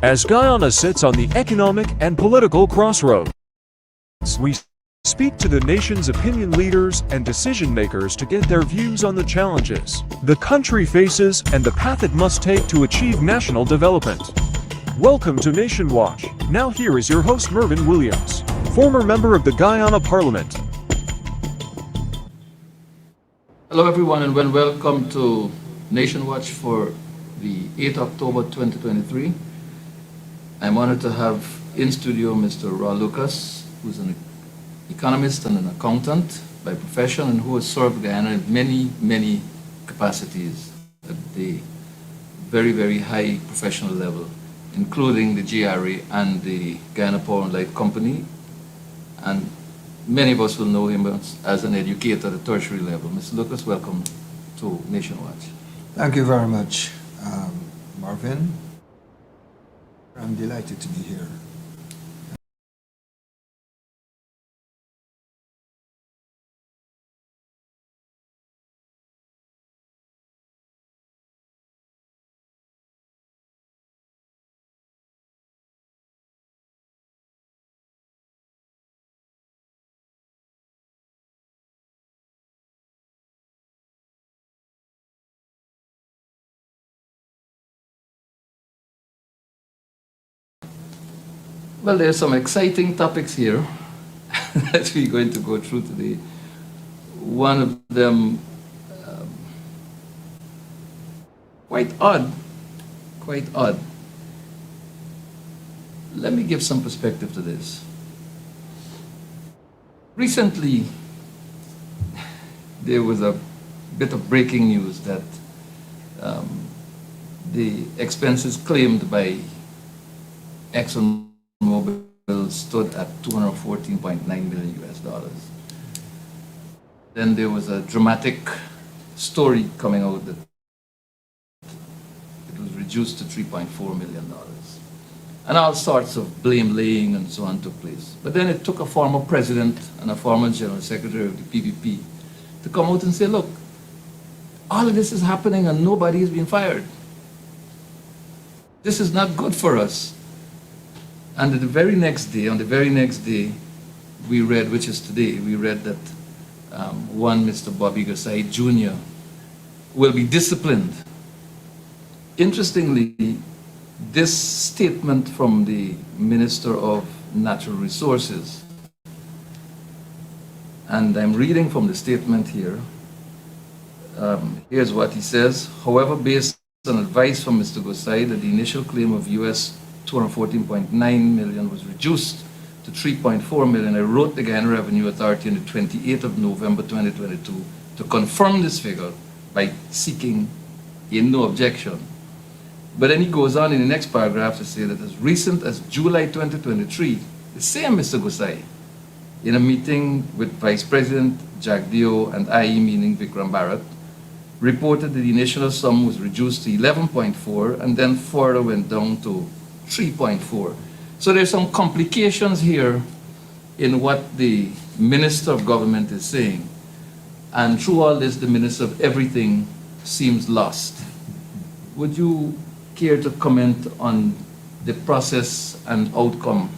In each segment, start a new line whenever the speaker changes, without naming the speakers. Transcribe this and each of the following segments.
As Guyana sits on the economic and political crossroads, we speak to the nation's opinion leaders and decision makers to get their views on the challenges the country faces and the path it must take to achieve national development. Welcome to Nation Watch. Now here is your host Mervyn Williams, former member of the Guyana Parliament.
Hello everyone and welcome to Nation Watch for the 8th October 2023. I'm honored to have in studio Mr. Rawle Lucas, who's an economist and an accountant by profession and who has served Guyana in many capacities at the very high professional level, including the GRA and the Guyana Power and Light Company, and many of us will know him as an educator at the tertiary level. Mr. Lucas, welcome to Nation Watch.
Thank you very much, Marvin. I'm delighted to be here.
Well, there's some exciting topics here that we're going to go through today. One of them, quite odd. Let me give some perspective to this. Recently, there was a bit of breaking news that the expenses claimed by ExxonMobil stood at $214.9 million US. Then there was a dramatic story coming out that it was reduced to $3.4 million. And all sorts of blame laying and so on took place. But then it took a former president and a former general secretary of the PPP to come out and say, look, all of this is happening and nobody is being fired. This is not good for us. And on the very next day, we read, which is today, we read that one Mr. Bobby Gosai Jr. will be disciplined. Interestingly, this statement from the Minister of Natural Resources, and I'm reading from the statement here, here's what he says. However, based on advice from Mr. Gosai that the initial claim of US $214.9 million was reduced to $3.4 million. I wrote the Guyana Revenue Authority on the 28th of November 2022 to confirm this figure by seeking a no objection. But then he goes on in the next paragraph to say that as recent as July 2023, the same Mr. Gosai, in a meeting with Vice President Jack Dio and IE, meaning Vikram Bharat, reported that the initial sum was reduced to 11.4 and then further went down to 3.4. So there's some complications here in what the Minister of Government is saying. And through all this, the Minister of Everything seems lost. Would you care to comment on the process and outcome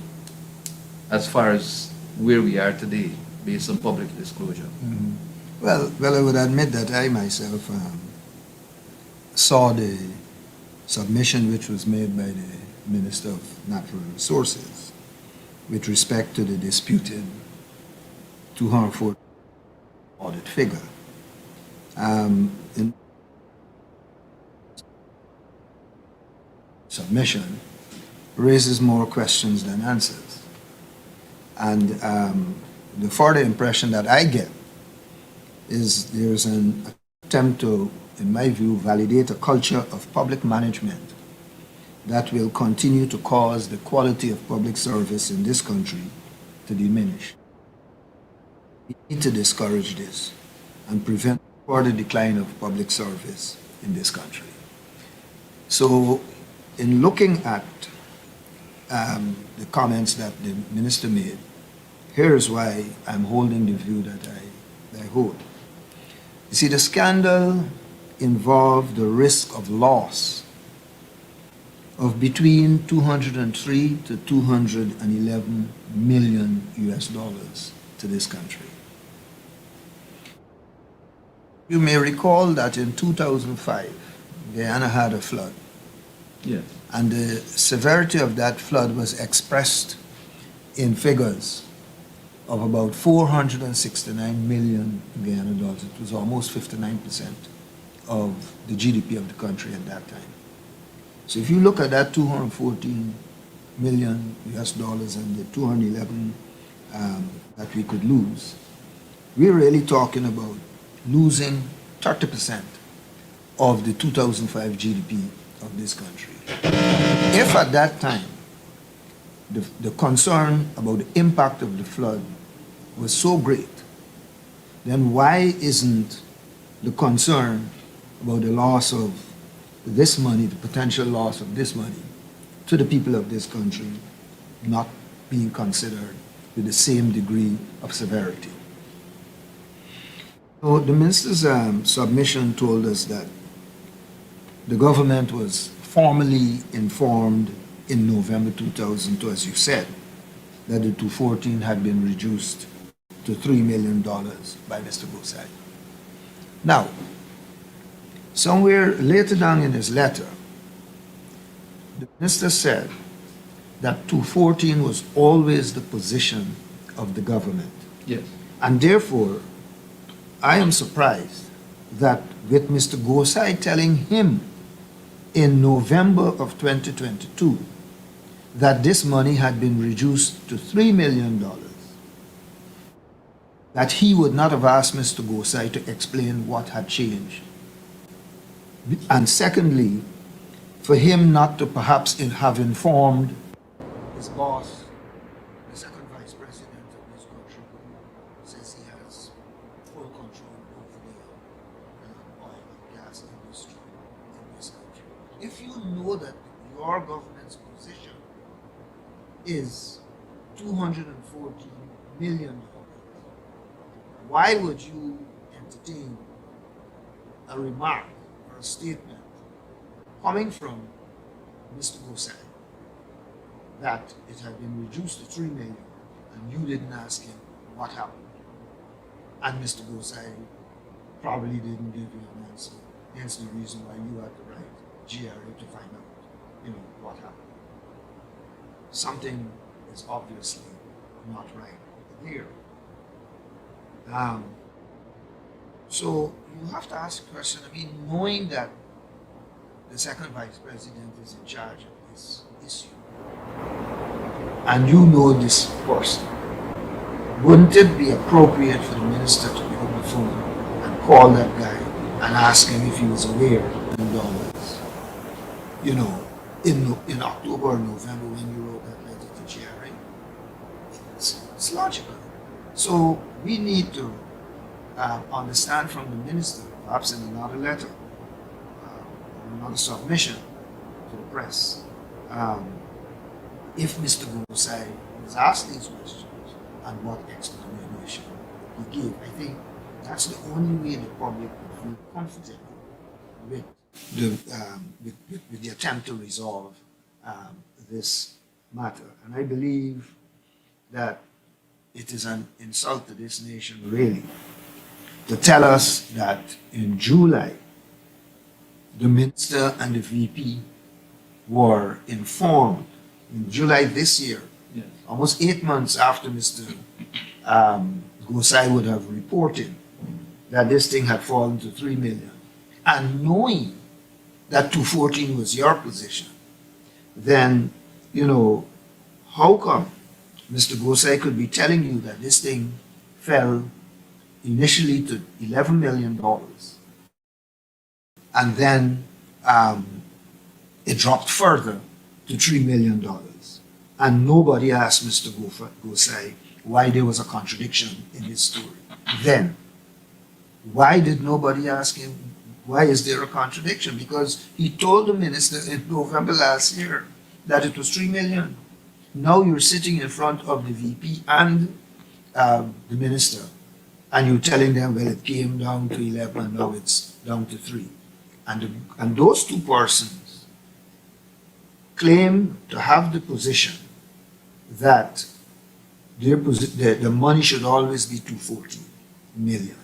as far as where we are today, based on public disclosure?
Mm-hmm. Well, I would admit that I myself saw the submission which was made by the Minister of Natural Resources with respect to the disputed 204 audit figure. In submission raises more questions than answers. And the further impression that I get is there's an attempt to, in my view, validate a culture of public management that will continue to cause the quality of public service in this country to diminish. We need to discourage this and prevent further decline of public service in this country. So, in looking at the comments that the minister made, here's why I'm holding the view that I hold. You see, the scandal involved the risk of loss of between 203 to 211 million US dollars to this country. You may recall that in 2005, Guyana had a flood,
Yes.
and the severity of that flood was expressed in figures of about 469 million Guyana dollars. It was almost 59% of the GDP of the country at that time. So if you look at that 214 million US dollars and the 211 that we could lose, we're really talking about losing 30% of the 2005 GDP of this country. If at that time the concern about the impact of the flood was so great, then why isn't the concern about the loss of this money, the potential loss of this money to the people of this country, not being considered with the same degree of severity? So the minister's submission told us that the government was formally informed in November 2002, as you said, that the 214 had been reduced to $3 million by Mr. Gosai. Now, somewhere later down in his letter, the minister said that 214 was always the position of the government.
Yes.
And therefore, I am surprised that with Mr. Gosai telling him in November of 2022 that this money had been reduced to $3 million, that he would not have asked Mr. Gosai to explain what had changed. And secondly, for him not to perhaps have informed his boss, the second vice president of this country, who says he has full control over the oil and gas industry in this country. If you know that your government's position is $214 million, why would you entertain a remark or a statement coming from Mr. Gosai that it had been reduced to $3 million and you didn't ask him what happened? And Mr. Gosai probably didn't give you an answer. Hence the reason why you had to write GRA to find out, what happened. Something is obviously not right here. So you have to ask a question. Knowing that the second vice president is in charge of this issue, and you know this person, wouldn't it be appropriate for the minister to pick up the phone and call that guy and ask him if he was aware of $1 in October or November when you wrote that letter to GRA? It's logical. So we need to understand from the minister, perhaps in another letter, or another submission to the press, if Mr. Gosai was asked these questions and what explanation he gave. I think that's the only way the public will feel comfortable with the attempt to resolve this matter. And I believe that it is an insult to this nation, really, to tell us that in July, the minister and the VP were informed in July this year,
Yes.
almost 8 months after Mr. Gosai would have reported that this thing had fallen to $3 million, and knowing that 214 was your position, then, how come Mr. Gosai could be telling you that this thing fell initially to $11 million, and then it dropped further to $3 million, and nobody asked Mr. Gosai why there was a contradiction in his story? Then, why did nobody ask him, why is there a contradiction? Because he told the minister in November last year that it was $3 million. Now you're sitting in front of the VP and the minister, and you're telling them, well, it came down to 11 and now it's down to 3. And those two persons claim to have the position that the money should always be 240 million.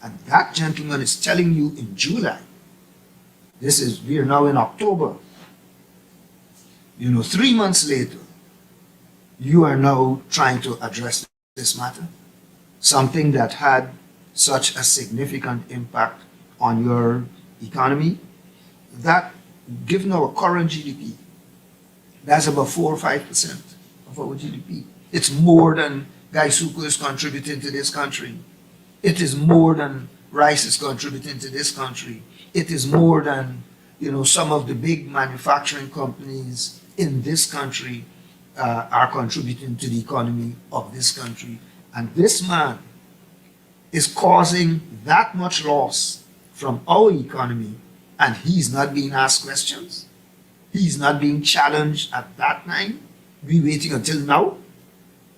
And that gentleman is telling you in July, we are now in October, 3 months later, you are now trying to address this matter, something that had such a significant impact on your economy, that given our current GDP, that's about 4 or 5% of our GDP. It's more than Gaisuku is contributing to this country. It is more than rice is contributing to this country. It is more than, some of the big manufacturing companies in this country are contributing to the economy of this country. And this man is causing that much loss from our economy, and he's not being asked questions. He's not being challenged at that time. We waiting until now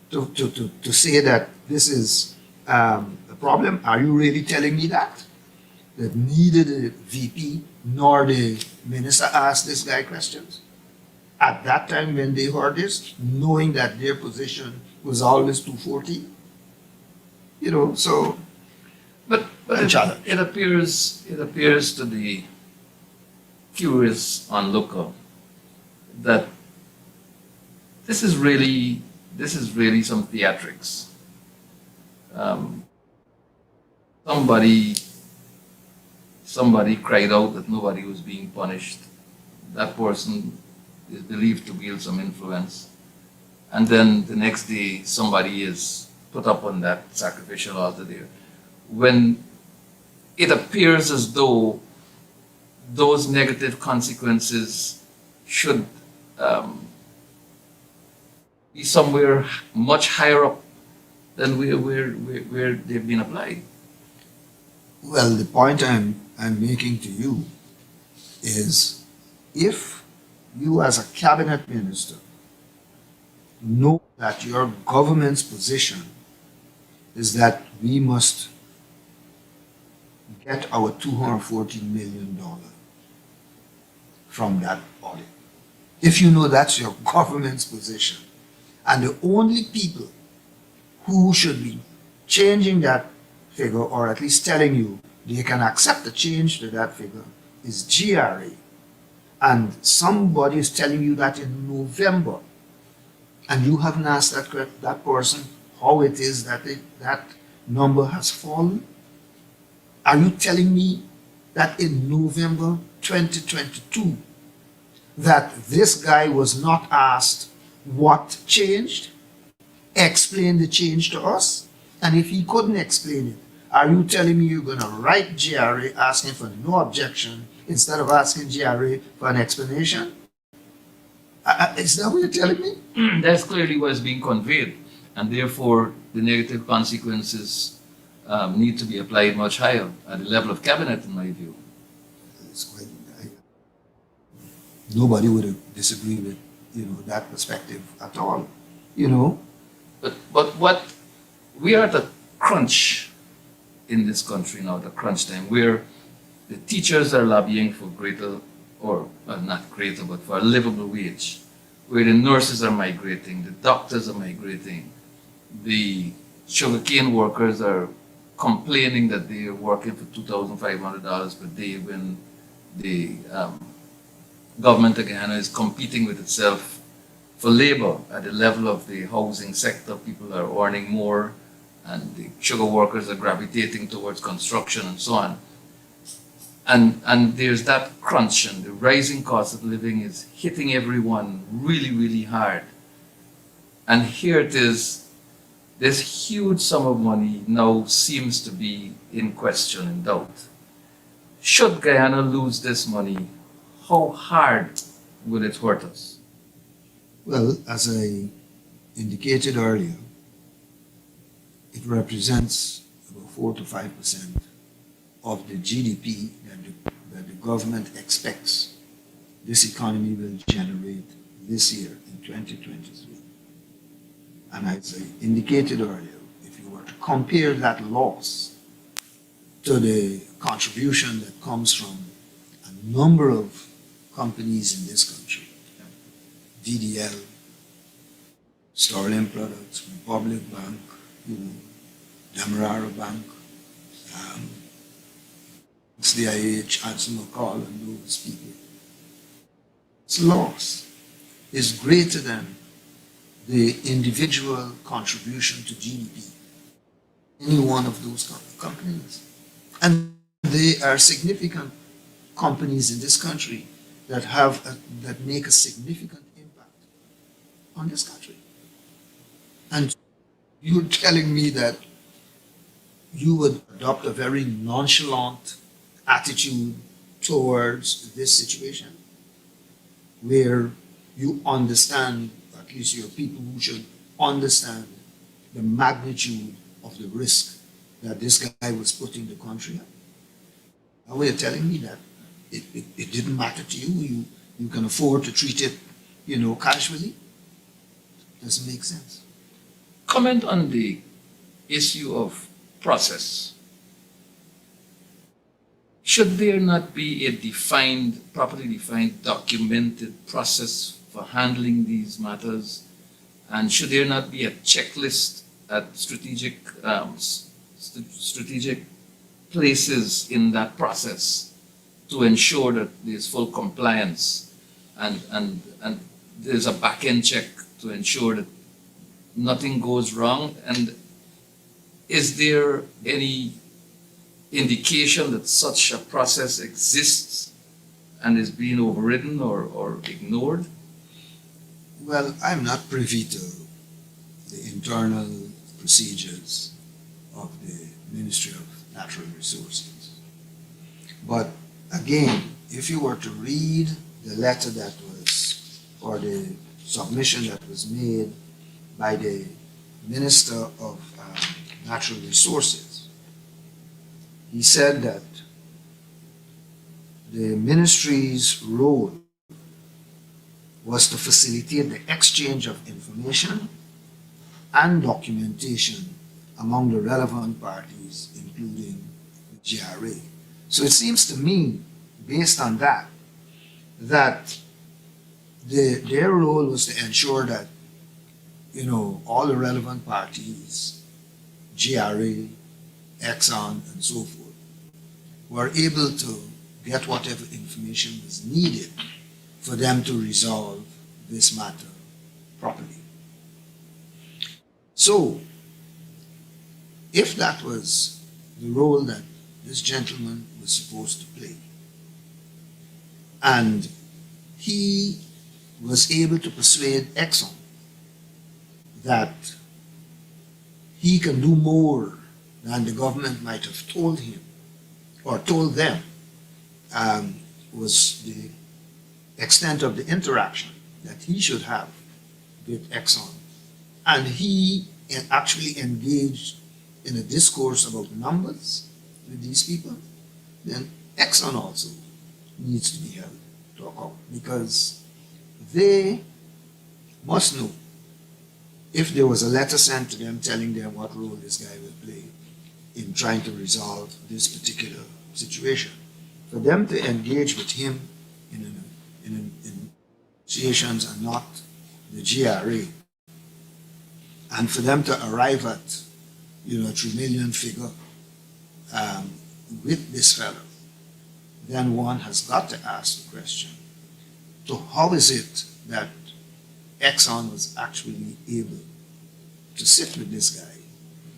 to say that this is a problem. Are you really telling me that? That neither the VP nor the minister asked this guy questions at that time when they heard this, knowing that their position was always 240? So.
But it appears to the curious onlooker that this is really some theatrics. Somebody cried out that nobody was being punished. That person is believed to wield some influence, and then the next day somebody is put up on that sacrificial altar there. When it appears as though those negative consequences should be somewhere much higher up than where they've been applied.
Well, the point I'm making to you is, if you as a cabinet minister know that your government's position is that we must get our $214 million from that audit, if you know that's your government's position, and the only people who should be changing that figure, or at least telling you they can accept the change to that figure, is GRA, and somebody is telling you that in November, and you haven't asked that person how it is that that number has fallen? Are you telling me that in November 2022 that this guy was not asked what changed? Explain the change to us? And if he couldn't explain it, are you telling me you're going to write GRA asking for no objection instead of asking GRA for an explanation? Is that what you're telling me?
That's clearly what is being conveyed, and therefore the negative consequences need to be applied much higher at the level of cabinet, in my view.
It's quite, nobody would have disagreed with that perspective at all.
But what we are at a crunch in this country now, the crunch time, where the teachers are lobbying for greater, or not greater, but for a livable wage, where the nurses are migrating, the doctors are migrating, the sugarcane workers are complaining that they are working for $2,500 per day when the government of Guyana is competing with itself for labor at the level of the housing sector. People are earning more, and the sugar workers are gravitating towards construction and so on. And there's that crunch, and the rising cost of living is hitting everyone really, really hard. And here it is, this huge sum of money now seems to be in question and doubt. Should Guyana lose this money, how hard will it hurt us?
Well, as I indicated earlier, it represents about 4 to 5% of the GDP that the government expects this economy will generate this year in 2023. And as I indicated earlier, if you were to compare that loss to the contribution that comes from a number of companies in this country, VDL, Sterling Products, Republic Bank, Demerara Bank, SDIH, Anson McCall, and those people. Its loss is greater than the individual contribution to GDP, any one of those companies. And they are significant companies in this country that that make a significant impact on this country. And you're telling me that you would adopt a very nonchalant attitude towards this situation, where you understand, at least your people who should understand the magnitude of the risk that this guy was putting the country at. Now you're telling me that it didn't matter to you, you can afford to treat it, casually? Doesn't make sense.
Comment on the issue of process. Should there not be a properly defined, documented process for handling these matters? And should there not be a checklist at strategic places in that process to ensure that there's full compliance and there's a back-end check to ensure that nothing goes wrong? And is there any indication that such a process exists and is being overridden or ignored?
Well, I'm not privy to the internal procedures of the Ministry of Natural Resources. But again, if you were to read the letter that was, or the submission that was made by the Minister of Natural Resources, he said that the ministry's role was to facilitate the exchange of information and documentation among the relevant parties, including the GRA. So it seems to me, based on that, that their role was to ensure that, all the relevant parties, GRA, Exxon, and so forth, were able to get whatever information was needed for them to resolve this matter properly. So, if that was the role that this gentleman was supposed to play, and he was able to persuade Exxon that he can do more than the government might have told him or told them, was the extent of the interaction that he should have with Exxon. And he actually engaged in a discourse about numbers with these people, then Exxon also needs to be held to account, because they must know, if there was a letter sent to them telling them what role this guy will play in trying to resolve this particular situation, for them to engage with him in negotiations and not the GRA, and for them to arrive at a $3 million figure with this fellow, then one has got to ask the question, so how is it that Exxon was actually able to sit with this guy,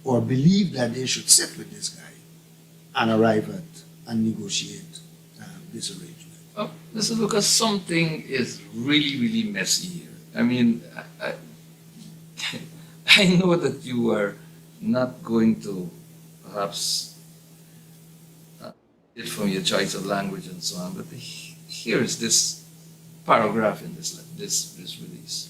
or believe that they should sit with this guy and arrive at and negotiate this arrangement?
Mr. Lucas, something is really, really messy here. I mean, I know that you are not going to perhaps it from your choice of language and so on, but here is this paragraph in this release.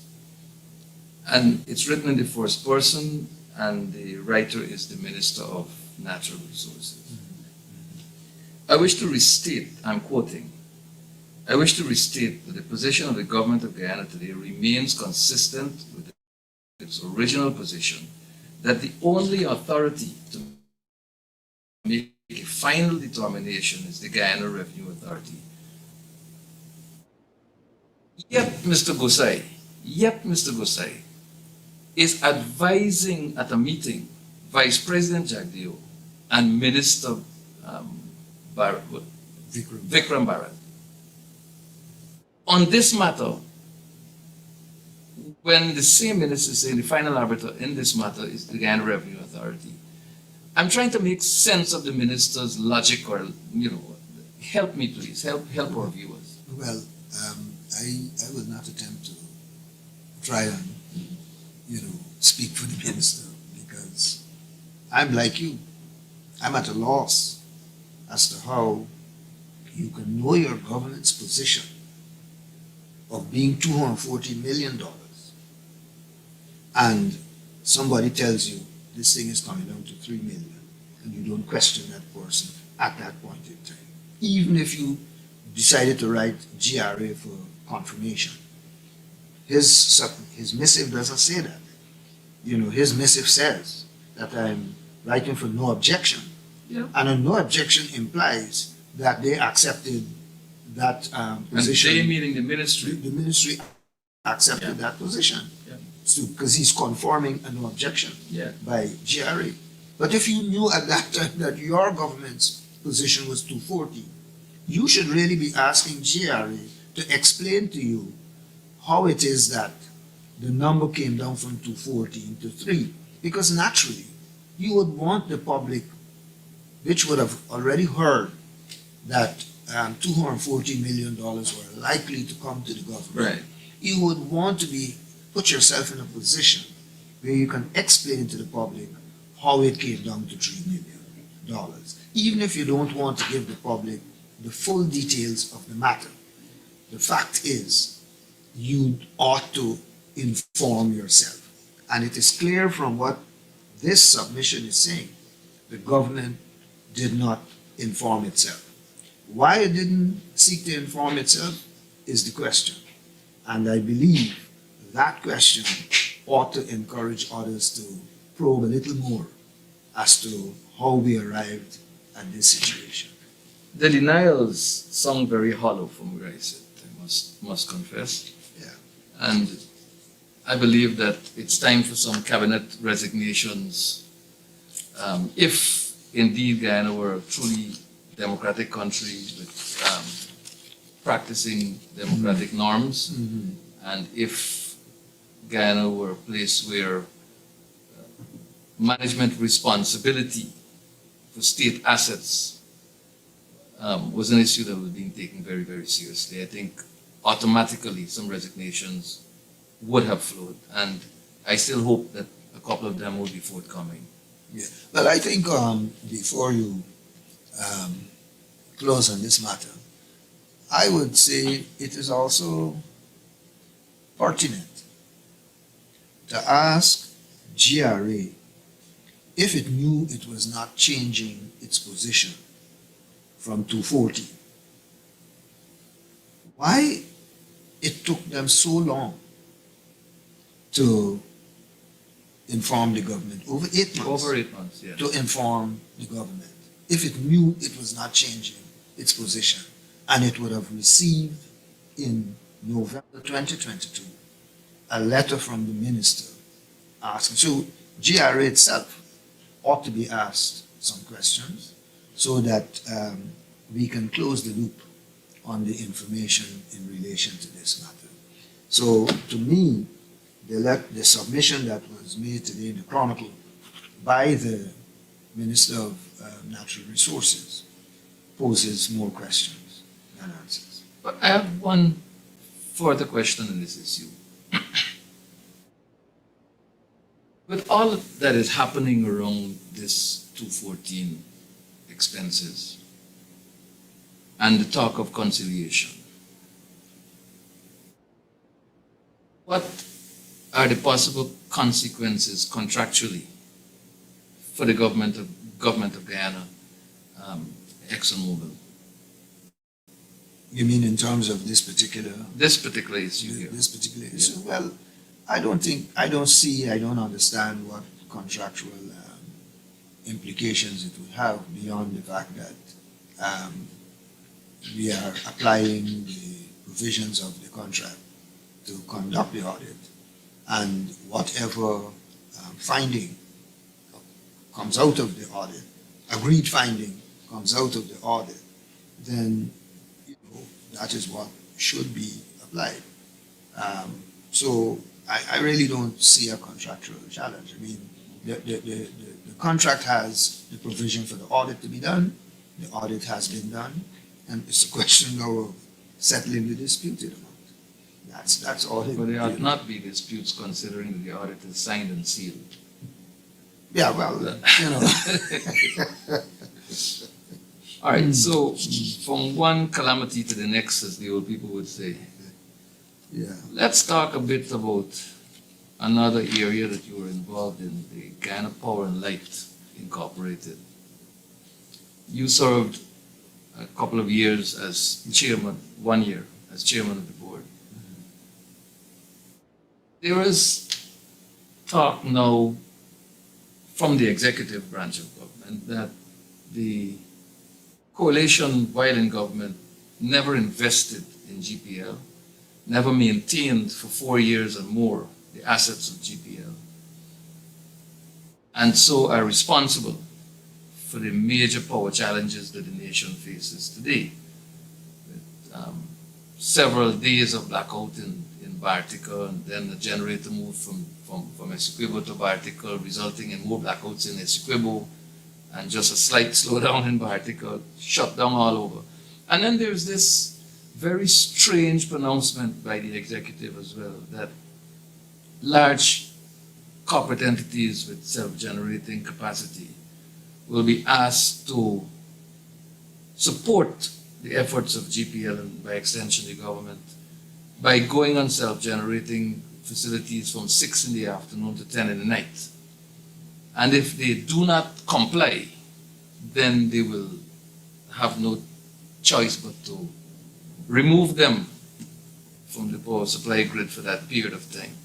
And it's written in the first person, and the writer is the Minister of Natural Resources. I wish to restate, I'm quoting, I wish to restate that the position of the government of Guyana today remains consistent with its original position, that the only authority to make a final determination is the Guyana Revenue Authority. Yet, Mr. Gosai, Yet Mr. Gosai is advising at a meeting Vice President Jagdeo and Minister Vikram Bharat on this matter, when the same minister saying the final arbiter in this matter is the Guyana Revenue Authority. I'm trying to make sense of the minister's logic, or help me please, help our viewers.
Well, I would not attempt to try and speak for the minister, because I'm like you. I'm at a loss as to how you can know your government's position of being $240 million and somebody tells you this thing is coming down to 3 million, and you don't question that person at that point in time. Even if you decided to write GRA for confirmation, his missive doesn't say that. His missive says that I'm writing for no objection.
Yeah.
And a no objection implies that they accepted that position.
And they meaning the ministry.
The ministry accepted that position.
Yeah.
So, because he's conforming a no objection by GRA. But if you knew at that time that your government's position was 240, you should really be asking GRA to explain to you how it is that the number came down from 240 to 3. Because naturally, you would want the public, which would have already heard that $240 million were likely to come to the government.
Right.
You would want to put yourself in a position where you can explain to the public how it came down to $3 million. Even if you don't want to give the public the full details of the matter, the fact is you ought to inform yourself. And it is clear from what this submission is saying, the government did not inform itself. Why it didn't seek to inform itself is the question. And I believe that question ought to encourage others to probe a little more as to how we arrived at this situation.
The denials sound very hollow from where I sit, I must confess.
Yeah.
And I believe that it's time for some cabinet resignations. If indeed Guyana were a truly democratic country with practicing democratic norms, and if Guyana were a place where management responsibility for state assets was an issue that was being taken very, very seriously, I think automatically some resignations would have flowed, and I still hope that a couple of them will be forthcoming.
Yeah. Well, I think before you close on this matter, I would say it is also pertinent to ask GRA if it knew it was not changing its position from 240, why it took them so long to inform the government, over 8 months.
Over 8 months, yes.
To inform the government, if it knew it was not changing its position, and it would have received in November 2022 a letter from the minister asking. So GRA itself ought to be asked some questions so that we can close the loop on the information in relation to this matter. So to me, the submission that was made today in the Chronicle by the Minister of Natural Resources poses more questions than answers.
But I have one further question on this issue. With all that is happening around this 214 expenses and the talk of conciliation, what are the possible consequences contractually for the government of Guyana, ExxonMobil?
You mean in terms of this particular
issue here?
This particular issue? Yeah. Well, I don't understand what contractual implications it would have beyond the fact that we are applying the provisions of the contract to conduct the audit, and whatever finding comes out of the audit, agreed finding comes out of the audit, then that is what should be applied. So I really don't see a contractual challenge. I mean, the contract has the provision for the audit to be done. The audit has been done, and it's a question now of settling the disputed amount. That's all.
But there ought not be disputes considering that the audit is signed and sealed.
Yeah, well, you know.
All right, so from one calamity to the next, as the old people would say.
Yeah.
Let's talk a bit about another area that you were involved in, the Ghana Power and Light Incorporated. You served a couple of years as chairman, 1 year as chairman of the board. There is talk now from the executive branch of government that the coalition while in government never invested in GPL, never maintained for 4 years and more the assets of GPL, and so are responsible for the major power challenges that the nation faces today. With, several days of blackout in Bartica, and then the generator moved from Essequibo to Bartica, resulting in more blackouts in Essequibo, and just a slight slowdown in Bartica, shut down all over. And then there's this very strange pronouncement by the executive as well, that large corporate entities with self-generating capacity will be asked to support the efforts of GPL and by extension the government by going on self-generating facilities from 6 in the afternoon to 10 in the night. And if they do not comply, then they will have no choice but to remove them from the power supply grid for that period of time.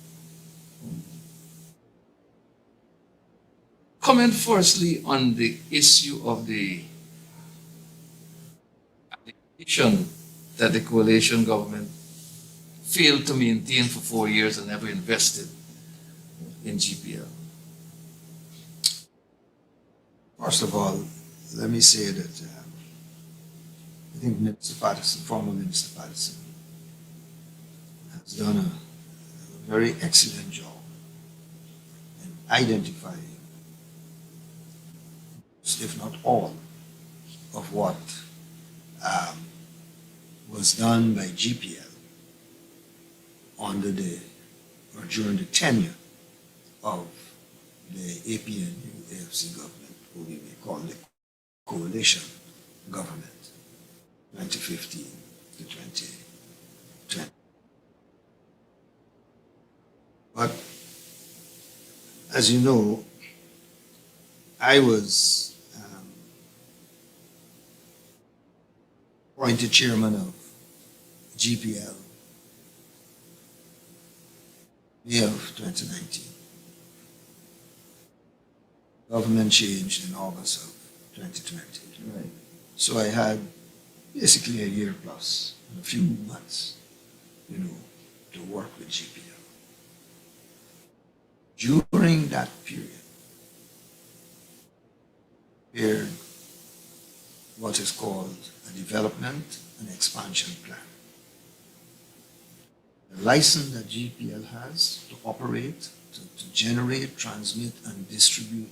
Comment firstly on the issue of the allegation that the coalition government failed to maintain for 4 years and never invested in GPL.
First of all, let me say that I think Minister Patterson, former Minister Patterson, has done a very excellent job in identifying, if not all, of what was done by GPL under the, or during the tenure of the APNU-AFC government, who we may call the coalition government, 2015 to 2020. But as you know, I was appointed chairman of GPL May of 2019. Government changed in August of 2020.
Right.
So I had basically a year plus, and a few months, to work with GPL. During that period, prepared what is called a development and expansion plan. The license that GPL has to operate, to generate, transmit, and distribute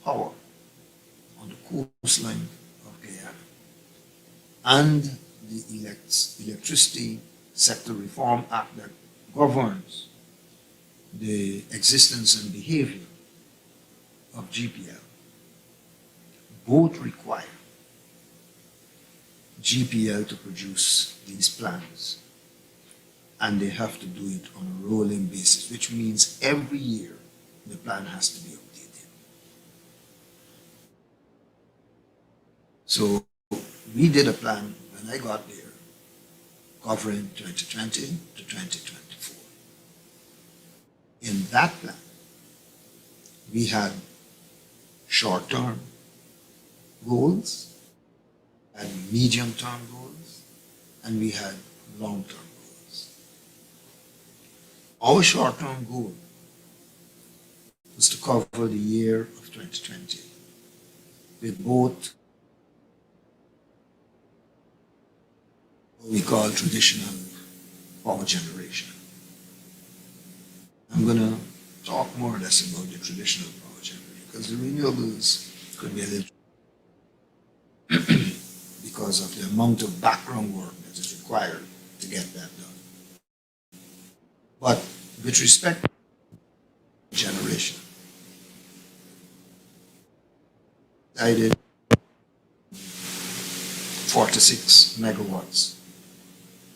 power on the coastline of Guyana, and the Electricity Sector Reform Act that governs the existence and behavior of GPL, both require GPL to produce these plans, and they have to do it on a rolling basis, which means every year the plan has to be updated. So we did a plan when I got there covering 2020 to 2024. In that plan, we had short-term goals, and medium-term goals, and we had long-term goals. Our short-term goal was to cover the year of 2020 with both what we call traditional power generation. I'm going to talk more or less about the traditional power generation because the renewables could be a little because of the amount of background work that is required to get that done. But with respect to generation, I did 46 megawatts.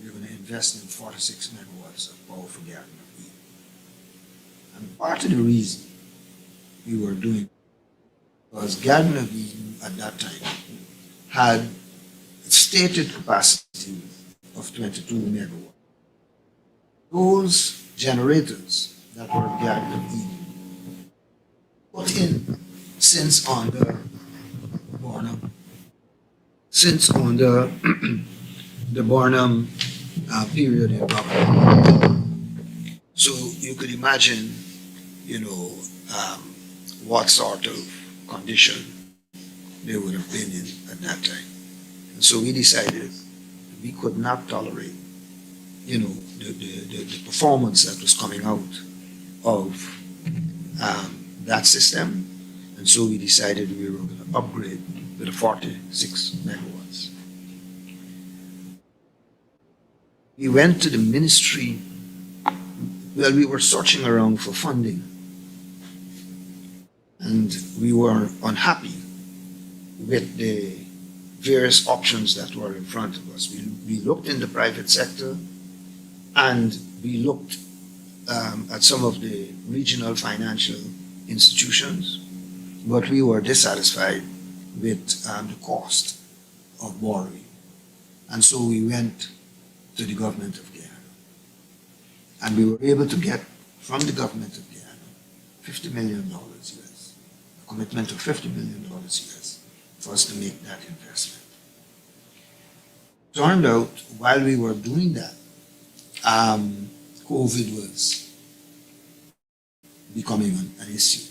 We're going to invest in 46 megawatts of power for Garden of Eden. And part of the reason we were doing it was Garden of Eden at that time had a stated capacity of 22 megawatts. Those generators that were at Garden of Eden put in since on the the Barnum period in government. So you could imagine, what sort of condition they would have been in at that time. And so we decided we could not tolerate, the performance that was coming out of that system. And so we decided we were going to upgrade with the 46 megawatts. We went to the ministry. Well, we were searching around for funding, and we were unhappy with the various options that were in front of us. We looked in the private sector, and we looked at some of the regional financial institutions, but we were dissatisfied with the cost of borrowing. And so we went to the government of Guyana. And we were able to get from the government of Guyana $50 million US, a commitment of $50 million US for us to make that investment. Turned out, while we were doing that, COVID was becoming an issue.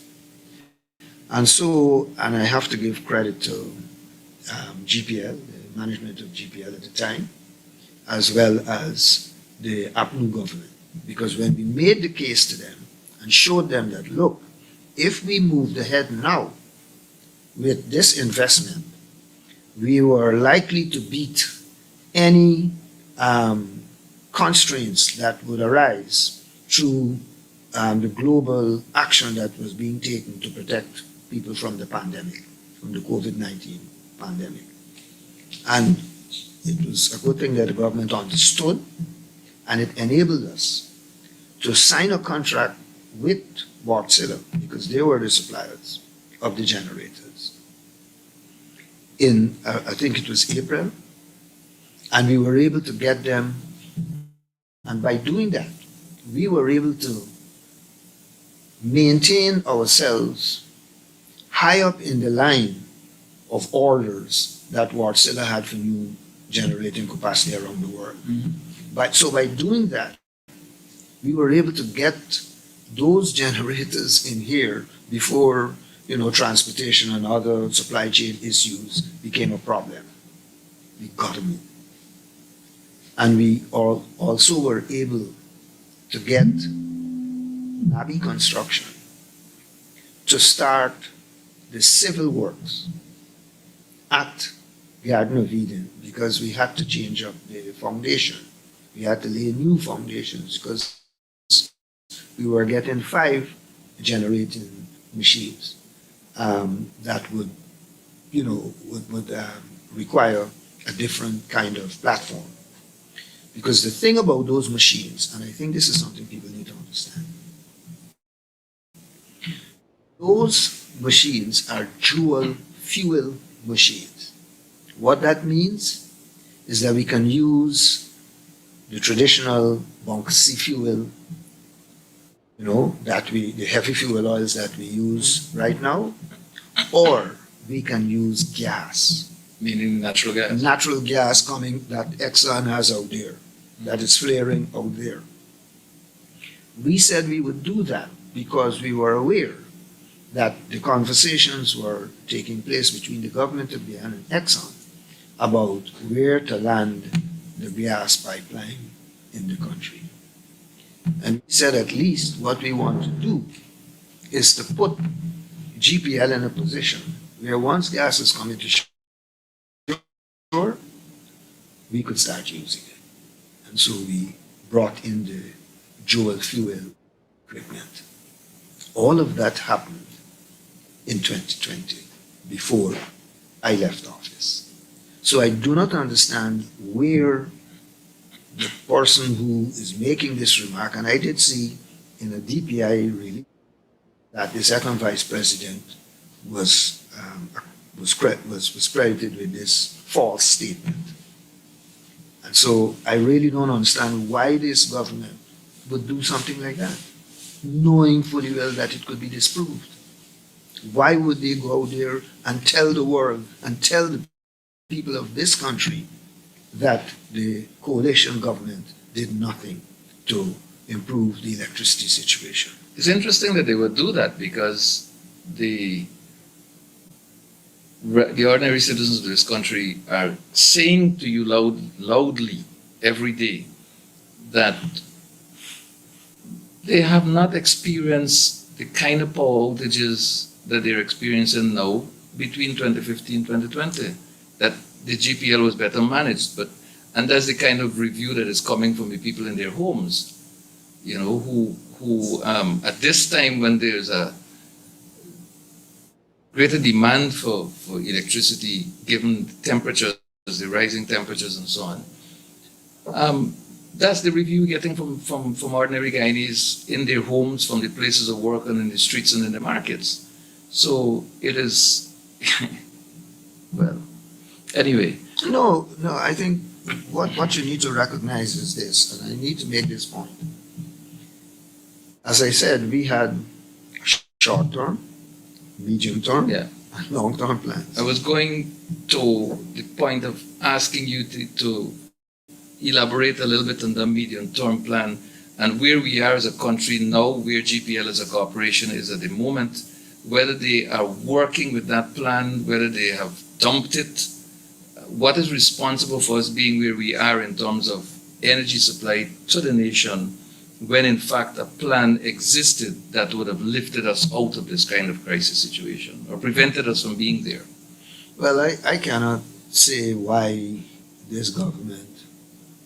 And so, and I have to give credit to GPL, the management of GPL at the time, as well as the APNU government. Because when we made the case to them and showed them that, look, if we moved ahead now with this investment, we were likely to beat any constraints that would arise through the global action that was being taken to protect people from the pandemic, from the COVID-19 pandemic. And it was a good thing that the government understood, and it enabled us to sign a contract with Wärtsilä, because they were the suppliers of the generators, in, I think it was April, and we were able to get them, and by doing that, we were able to maintain ourselves high up in the line of orders that Wärtsilä had for new generating capacity around the world. Mm-hmm. So by doing that, we were able to get those generators in here before, transportation and other supply chain issues became a problem. We got them in. And we also were able to get Nabi Construction to start the civil works at Garden of Eden, because we had to change up the foundation. We had to lay new foundations because we were getting 5 generating machines that would, require a different kind of platform. Because the thing about those machines, and I think this is something people need to understand, those machines are dual fuel machines. What that means is that we can use the traditional bunker-C fuel, the heavy fuel oils that we use right now, or we can use gas.
Meaning natural gas?
Natural gas that Exxon has out there, that is flaring out there. We said we would do that because we were aware that the conversations were taking place between the government of Guyana and Exxon about where to land the gas pipeline in the country. And we said at least what we want to do is to put GPL in a position where once gas is coming to shore, we could start using it. And so we brought in the dual fuel equipment. All of that happened in 2020, before I left office. So I do not understand where the person who is making this remark, and I did see in a DPI release that the second vice president was credited with this false statement. And so I really don't understand why this government would do something like that, knowing fully well that it could be disproved. Why would they go out there and tell the world and tell the people of this country that the coalition government did nothing to improve the electricity situation?
It's interesting that they would do that because the ordinary citizens of this country are saying to you loudly every day that they have not experienced the kind of power outages that they're experiencing now between 2015 and 2020, that the GPL was better managed. And that's the kind of review that is coming from the people in their homes, you know, who at this time when there's a greater demand for electricity, given the temperatures, the rising temperatures and so on, that's the review we're getting from ordinary Guyanese in their homes, from the places of work and in the streets and in the markets. So it is, well, anyway.
No, I think what you need to recognize is this, and I need to make this point. As I said, we had short-term, medium-term,
Yeah.
and long-term plans.
I was going to the point of asking you to elaborate a little bit on the medium-term plan and where we are as a country now, where GPL as a corporation is at the moment, whether they are working with that plan, whether they have dumped it, what is responsible for us being where we are in terms of energy supply to the nation, when in fact a plan existed that would have lifted us out of this kind of crisis situation or prevented us from being there.
Well, I cannot say why this government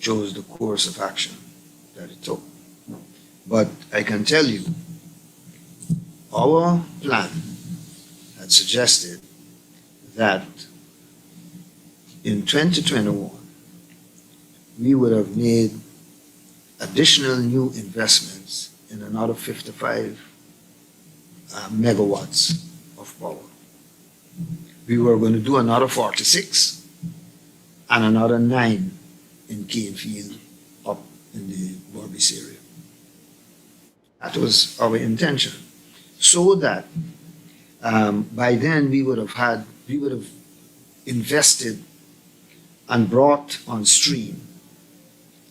chose the course of action that it took. But I can tell you, our plan had suggested that in 2021, we would have made additional new investments in another 55 megawatts of power. We were going to do another 46 and another 9 in Canefield up in the Berbice area. That was our intention. So that by then we would have invested and brought on stream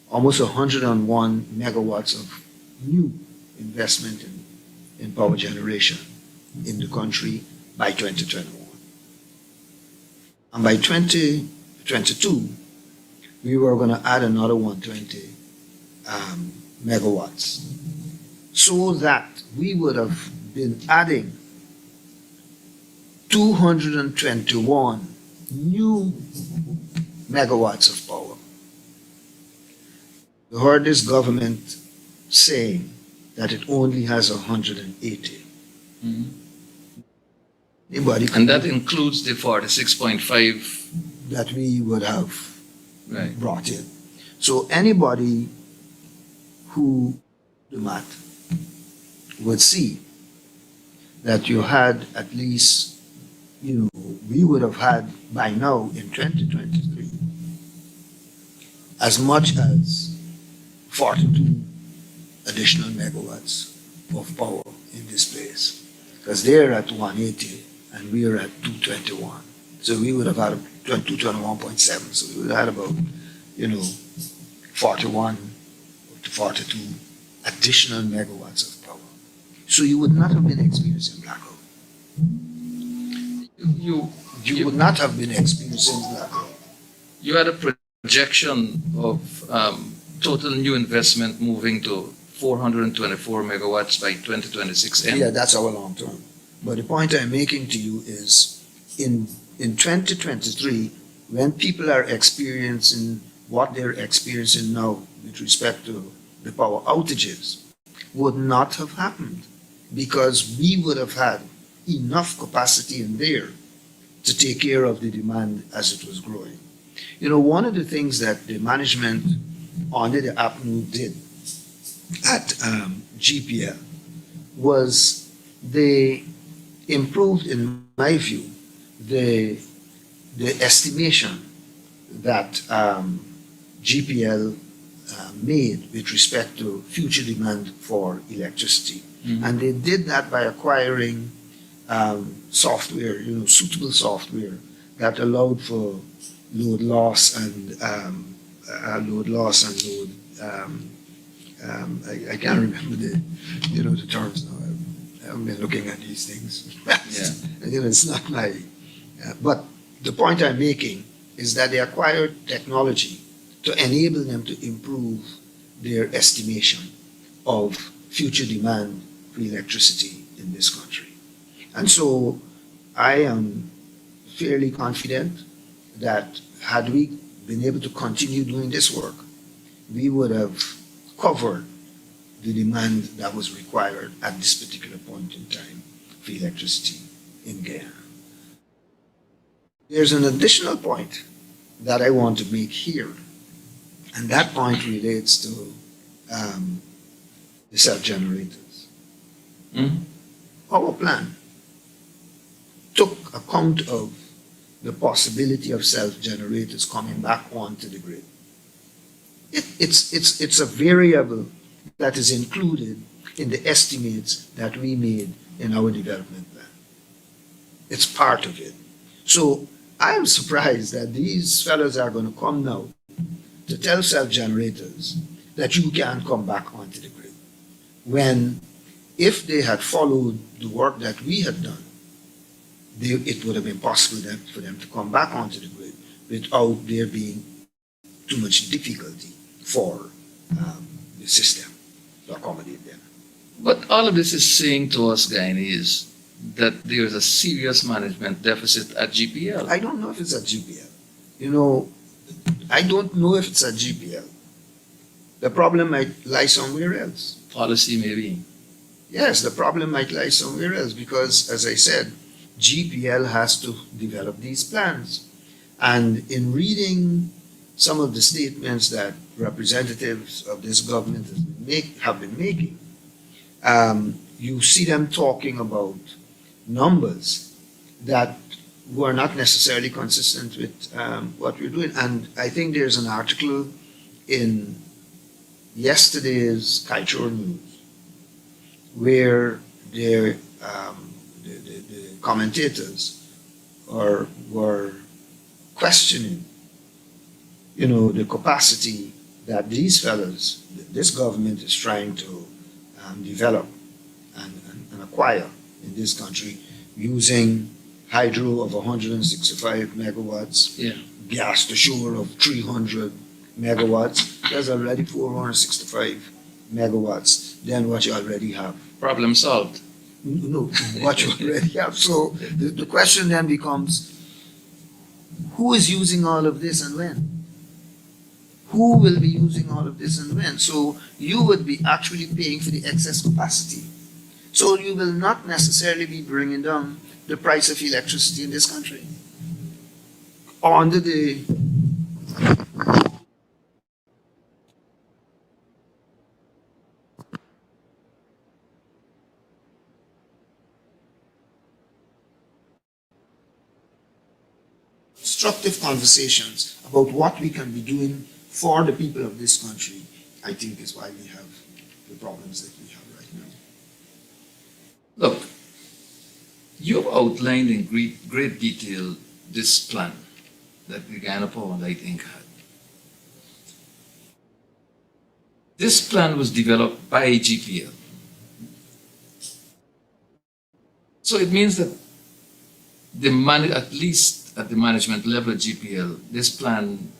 almost 101 megawatts of new investment in power generation in the country by 2021. And by 2022, we were going to add another 120 megawatts, so that we would have been adding 221 new megawatts of power. You heard this government saying that it only has 180.
Mm-hmm.
Anybody
And that includes the 46.5
that we would have
right.
brought in. So anybody who do math would see that you had at least, we would have had by now in 2023 as much as 42 additional megawatts of power in this place. Because they're at 180 and we're at 221. So we would have had 221.7. So we would have had about, 41 to 42 additional megawatts of power. So you would not have been experiencing blackout. You would not have been experiencing blackout.
You had a projection of total new investment moving to 424 megawatts by 2026 end.
Yeah, that's our long term. But the point I'm making to you is in 2023, when people are experiencing what they're experiencing now with respect to the power outages, would not have happened because we would have had enough capacity in there to take care of the demand as it was growing. You know, one of the things that the management under the APNU did at GPL was they improved, in my view, the estimation that GPL made with respect to future demand for electricity.
Mm-hmm.
And they did that by acquiring software, suitable software that allowed for load loss and I can't remember the terms now. I haven't been looking at these things.
Yeah.
It's not my. But the point I'm making is that they acquired technology to enable them to improve their estimation of future demand for electricity in this country. And so I am fairly confident that had we been able to continue doing this work, we would have covered the demand that was required at this particular point in time for electricity in Guyana. There's an additional point that I want to make here, and that point relates to the self-generators.
Mm-hmm.
Our plan took account of the possibility of self-generators coming back onto the grid. It's a variable that is included in the estimates that we made in our development plan. It's part of it. So I am surprised that these fellows are going to come now to tell self-generators that you can't come back onto the grid, when if they had followed the work that we had done, it would have been possible for them to come back onto the grid without there being too much difficulty for the system to accommodate them.
But all of this is saying to us, Guyanese, that there is a serious management deficit at GPL.
I don't know if it's at GPL. I don't know if it's at GPL. The problem might lie somewhere else.
Policy maybe.
Yes, the problem might lie somewhere else because, as I said, GPL has to develop these plans. And in reading some of the statements that representatives of this government have been making, you see them talking about numbers that were not necessarily consistent with what we're doing. And I think there's an article in yesterday's Cultural News where the commentators were questioning, the capacity that these fellows, this government is trying to develop and acquire in this country using hydro of 165 megawatts, gas to shore of 300 megawatts. There's already 465 megawatts than what you already have.
Problem solved.
No, what you already have. So the question then becomes, who is using all of this and when? Who will be using all of this and when? So you would be actually paying for the excess capacity. So you will not necessarily be bringing down the price of electricity in this country. Under the constructive conversations about what we can be doing for the people of this country, I think is why we have the problems that we have right now.
Look, you have outlined in great detail this plan that the Guyana Power Light Inc. had. This plan was developed by GPL. So it means that at least at the management level at GPL, this plan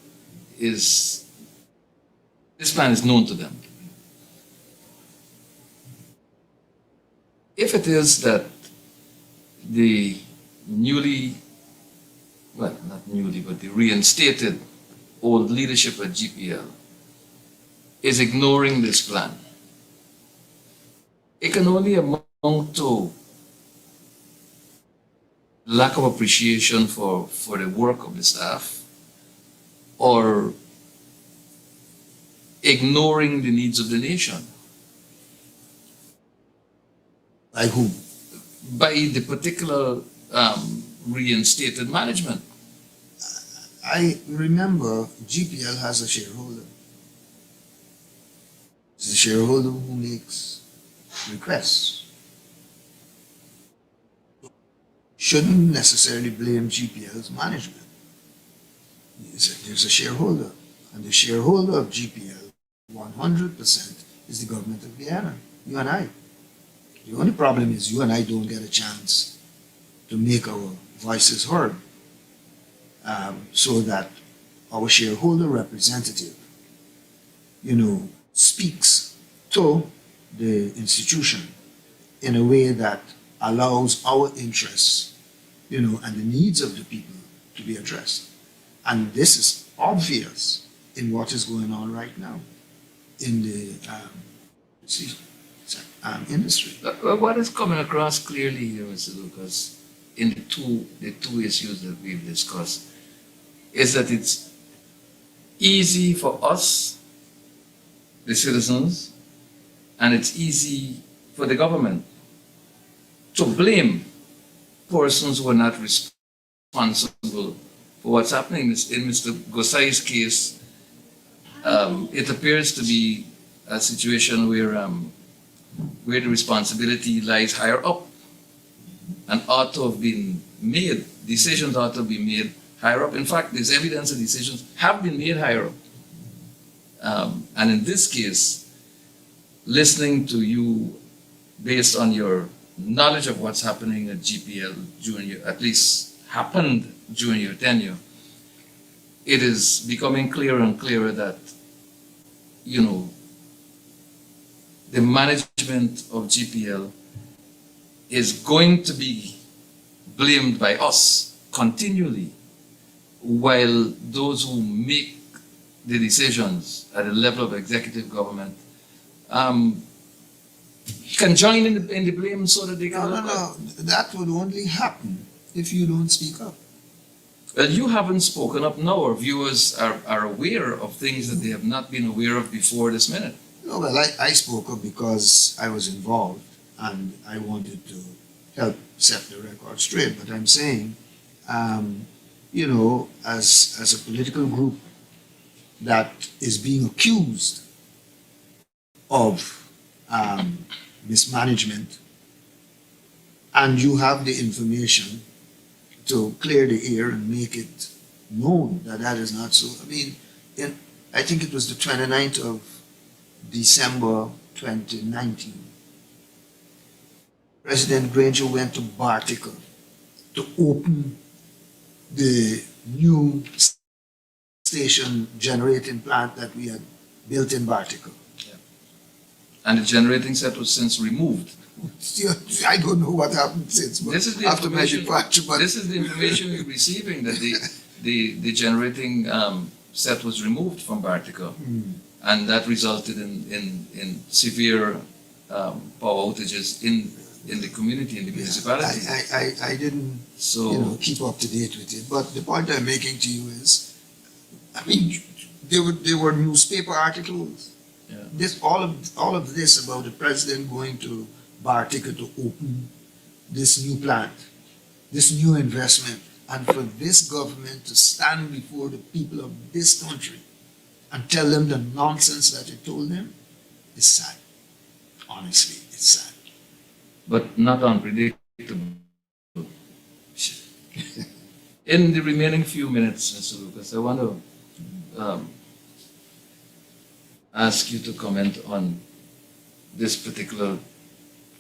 is known to them. If it is that the the reinstated old leadership at GPL is ignoring this plan, it can only amount to lack of appreciation for the work of the staff, or ignoring the needs of the nation.
By whom?
By the particular reinstated management.
I remember GPL has a shareholder. It's the shareholder who makes requests. Shouldn't necessarily blame GPL's management. There's a shareholder, and the shareholder of GPL, 100%, is the government of Guyana, you and I. The only problem is you and I don't get a chance to make our voices heard, so that our shareholder representative, speaks to the institution in a way that allows our interests, and the needs of the people to be addressed. And this is obvious in what is going on right now in the industry.
What is coming across clearly here, Mr. Lucas, in the two issues that we've discussed, is that it's easy for us, the citizens, and it's easy for the government to blame persons who are not responsible for what's happening. In Mr. Gosai's case, it appears to be a situation where the responsibility lies higher up, and ought to have been made, decisions ought to be made higher up. In fact, there's evidence that decisions have been made higher up. And in this case, listening to you based on your knowledge of what's happening at GPL at least happened during your tenure, it is becoming clearer and clearer that, the management of GPL is going to be blamed by us continually, while those who make the decisions at the level of executive government can join in the blame so that they can
No. That would only happen if you don't speak up.
Well, you haven't spoken up now. Our viewers are aware of things that they have not been aware of before this minute.
No, well, I spoke up because I was involved and I wanted to help set the record straight. But I'm saying, as a political group that is being accused of mismanagement, and you have the information to clear the air and make it known that that is not so. I mean, I think it was the 29th of December 2019. President Granger went to Bartica to open the new station generating plant that we had built in Bartica.
Yeah. And the generating set was since removed.
I don't know what happened since, but
this is the
after my
information.
departure. But
this is the information we're receiving, that the generating set was removed from Bartica, and that resulted in severe power outages in the community, in the municipality.
I didn't keep up to date with it. But the point I'm making to you is, I mean, there were newspaper articles.
Yeah.
All of this about the president going to Bartica to open this new plant, this new investment, and for this government to stand before the people of this country and tell them the nonsense that it told them, is sad. Honestly, it's sad.
But not unpredictable. In the remaining few minutes, Mr. Lucas, I want to ask you to comment on this particular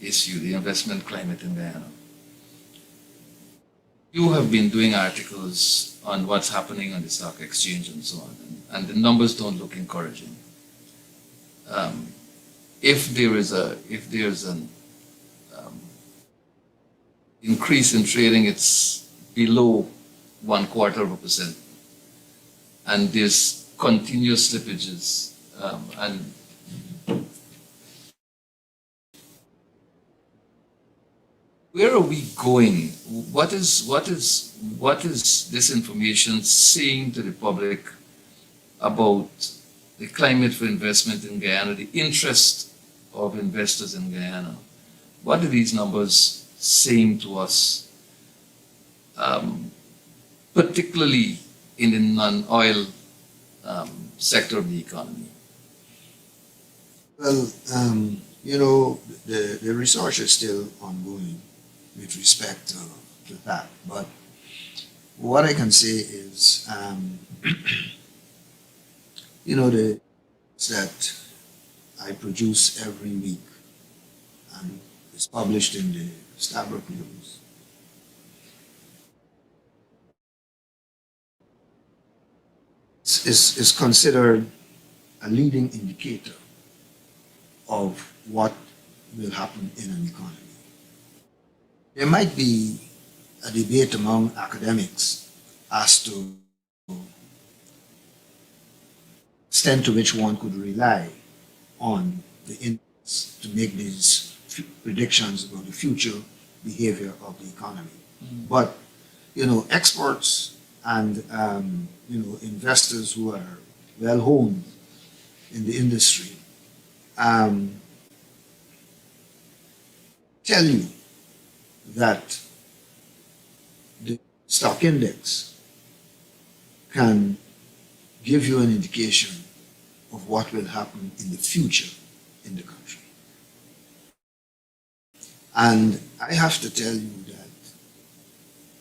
issue, the investment climate in Guyana. You have been doing articles on what's happening on the stock exchange and so on, and the numbers don't look encouraging. If there's an increase in trading, it's below 0.25%, and there's continuous slippages, and where are we going? What is this information saying to the public about the climate for investment in Guyana, the interest of investors in Guyana? What are these numbers saying to us, particularly in the non-oil sector of the economy?
Well, you know, the research is still ongoing with respect to that. But what I can say is, you know, that I produce every week and it's published in the Stabrook News. Is considered a leading indicator of what will happen in an economy. There might be a debate among academics as to the extent to which one could rely on the index to make these predictions about the future behavior of the economy. But, you know, experts and, you know, investors who are well honed in the industry tell you that the stock index can give you an indication of what will happen in the future in the country. And I have to tell you that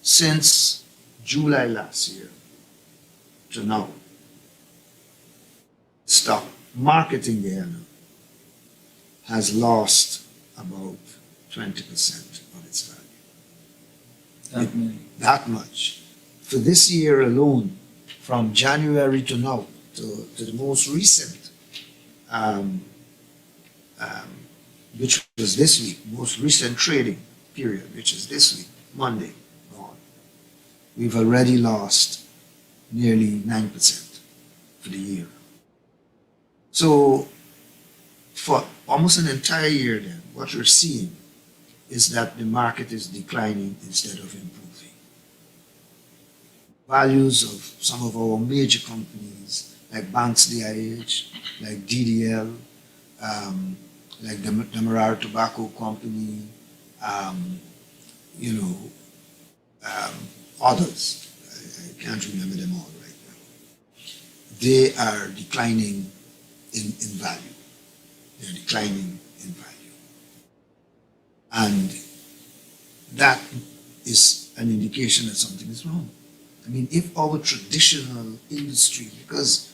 since July last year to now, stock market in Guyana has lost about 20% of its value. That much. For this year alone, from January to now, to the most recent, which was this week, most recent trading period, which is this week, Monday, gone. We've already lost nearly 9% for the year. So for almost an entire year then, what we're seeing is that the market is declining instead of improving. Values of some of our major companies like Banks DIH, like DDL, like the Demerara Tobacco Company, you know, others, I can't remember them all right now. They are declining in value. They're declining in value. And that is an indication that something is wrong. I mean, if our traditional industry, because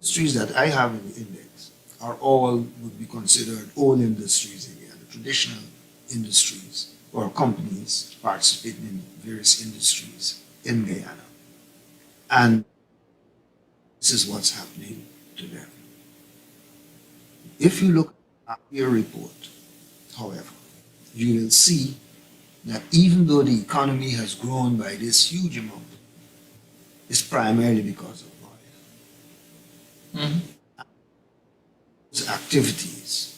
industries that I have in the index are all would be considered old industries again, the traditional industries or companies participating in various industries in Guyana. And this is what's happening to them. If you look at your report, however, you will see that even though the economy has grown by this huge amount, it's primarily because of oil. Those activities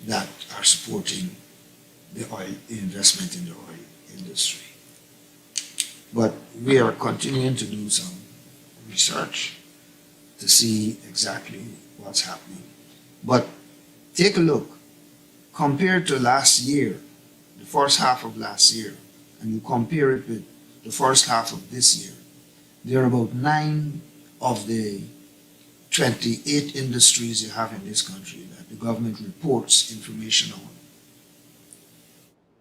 that are supporting the investment in the oil industry. But we are continuing to do some research to see exactly what's happening. But take a look, compared to last year, the first half of last year, and you compare it with the first half of this year, there are about 9 of the 28 industries you have in this country that the government reports information on.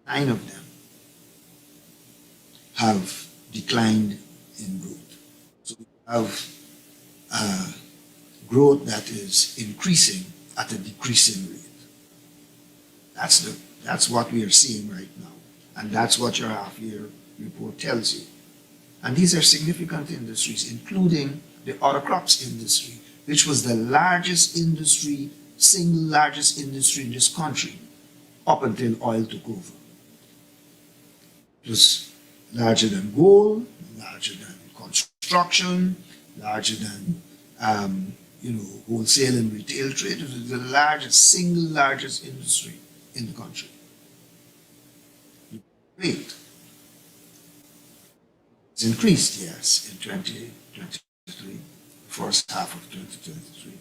9 of them have declined in growth. So we have growth that is increasing at a decreasing rate. That's what we are seeing right now. And that's what your half-year report tells you. And these are significant industries, including the auto crops industry, which was the largest industry, single largest industry in this country up until oil took over. It was larger than gold, larger than construction, larger than wholesale and retail trade. It was the largest, single largest industry in the country. Great. It's increased, yes, in 2023, first half of 2023,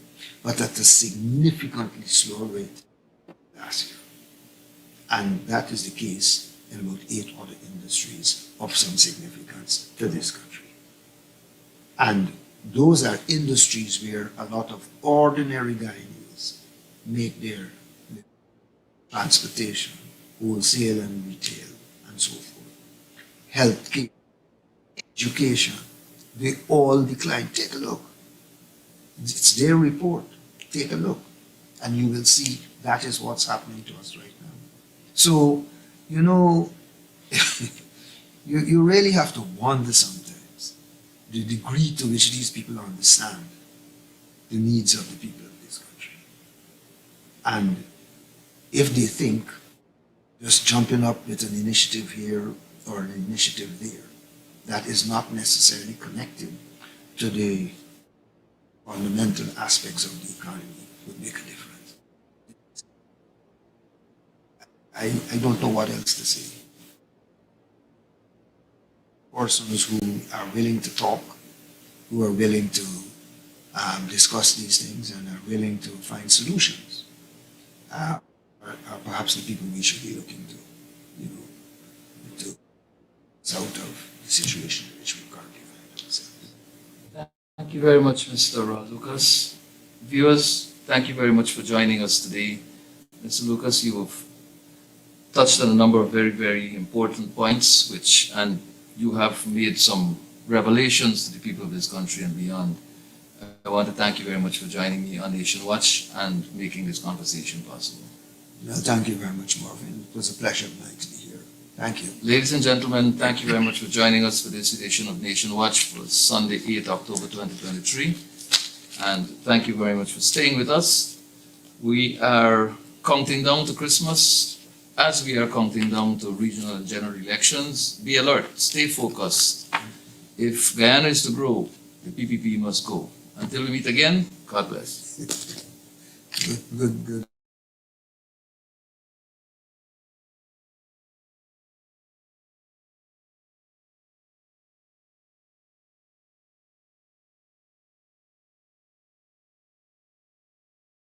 but at a significantly slower rate last year. And that is the case in about 8 other industries of some significance to this country. And those are industries where a lot of ordinary Guyanese make their transportation, wholesale and retail, and so forth. Healthcare, education, they all decline. Take a look. It's their report. Take a look. And you will see that is what's happening to us right now. So, you really have to wonder sometimes the degree to which these people understand the needs of the people of this country. And if they think just jumping up with an initiative here or an initiative there that is not necessarily connected to the fundamental aspects of the economy would make a difference. I don't know what else to say. Persons who are willing to talk, who are willing to discuss these things and are willing to find solutions are perhaps the people we should be looking to, to get out of the situation in which we currently find ourselves.
Thank you very much, Mr. Rawle Lucas. Viewers, thank you very much for joining us today. Mr. Lucas, you have touched on a number of very, very important points, and you have made some revelations to the people of this country and beyond. I want to thank you very much for joining me on Nation Watch and making this conversation possible.
Well, thank you very much, Marvin. It was a pleasure of mine to be here. Thank you.
Ladies and gentlemen, thank you very much for joining us for this edition of Nation Watch for Sunday, 8th October 2023. And thank you very much for staying with us. We are counting down to Christmas. As we are counting down to regional and general elections, be alert, stay focused. If Guyana is to grow, the PPP must go. Until we meet again, God bless.
Good.